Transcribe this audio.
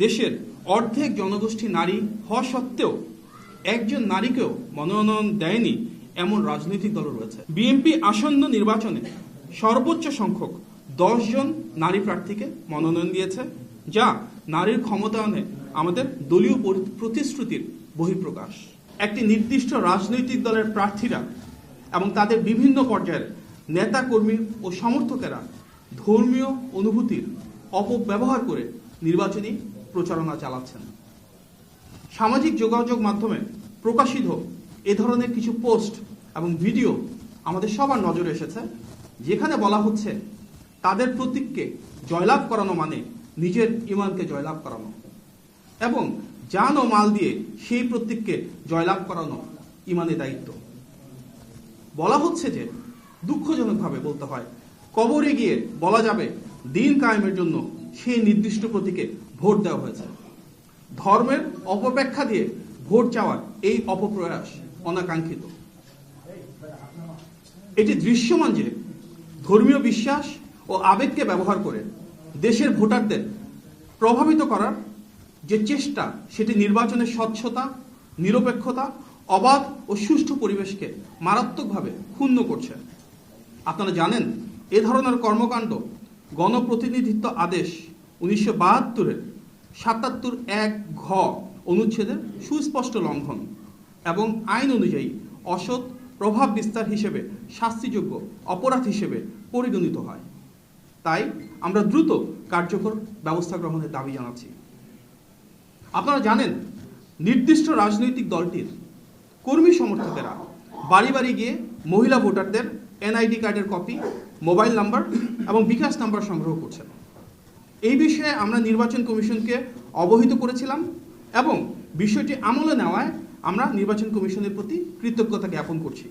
দেশের অর্ধেক জনগোষ্ঠী নারী হওয়া সত্ত্বেও একজন নারীকেও মনোনয়ন দেয়নি এমন রাজনৈতিক দল রয়েছে। বিএনপি আসন্ন নির্বাচনে সর্বোচ্চ সংখ্যক 10 জন নারী প্রার্থীকে মনোনয়ন দিয়েছে, যা নারীর ক্ষমতায়নে আমাদের দলীয় প্রতিশ্রুতির বহিঃপ্রকাশ। একটি নির্দিষ্ট রাজনৈতিক দলের প্রার্থীরা এবং তাদের বিভিন্ন পর্যায়ের নেতা কর্মী ও সমর্থকেরা ধর্মীয় অনুভূতির অপব্যবহার করে নির্বাচনী প্রচারণা চালাচ্ছেন। সামাজিক যোগাযোগ মাধ্যমে প্রকাশিত এ ধরনের কিছু পোস্ট এবং ভিডিও আমাদের সবার নজরে এসেছে, যেখানে বলা হচ্ছে তাদের প্রতীককে জয়লাভ করানো মানে নিজের ইমানকে জয়লাভ করানো এবং জান ও মাল দিয়ে সেই প্রতীককে জয়লাভ করানো ইমানের দায়িত্ব। বলা হচ্ছে যে দুঃখজনকভাবে বলতে হয়, কবরে গিয়ে বলা যাবে দিন কায়েমের জন্য সেই নির্দিষ্ট প্রতীকে ভোট দেওয়া হয়েছে। ধর্মের অপব্যাখ্যা দিয়ে ভোট চাওয়ার এই অপপ্রয়াস অনাকাঙ্ক্ষিত। এটি দৃশ্যমান যে ধর্মীয় বিশ্বাস ও আবেগকে ব্যবহার করে দেশের ভোটারদের প্রভাবিত করার যে চেষ্টা, সেটি নির্বাচনের স্বচ্ছতা, নিরপেক্ষতা, অবাধ ও সুষ্ঠু পরিবেশকে মারাত্মকভাবে ক্ষুণ্ণ করছে। আপনারা জানেন, এ ধরনের কর্মকাণ্ড গণপ্রতিনিধিত্ব আদেশ 1972-এর 77(1) ঘ অনুচ্ছেদের সুস্পষ্ট লঙ্ঘন এবং আইন অনুযায়ী অসৎ প্রভাব বিস্তার হিসেবে শাস্তিযোগ্য অপরাধ হিসেবে পরিগণিত হয়। তাই আমরা দ্রুত কার্যকর ব্যবস্থা গ্রহণের দাবি জানাচ্ছি। আপনারা জানেন, নির্দিষ্ট রাজনৈতিক দলটির কর্মী সমর্থকেরা বাড়ি বাড়ি গিয়ে মহিলা ভোটারদের এনআইডি কার্ডের কপি, মোবাইল নাম্বার এবং বিকাশ নাম্বার সংগ্রহ করছেন। এই বিষয়ে আমরা নির্বাচন কমিশনকে অবহিত করেছিলাম এবং বিষয়টি আমলে নেওয়ায় আমরা নির্বাচন কমিশনের প্রতি কৃতজ্ঞতা জ্ঞাপন করছি।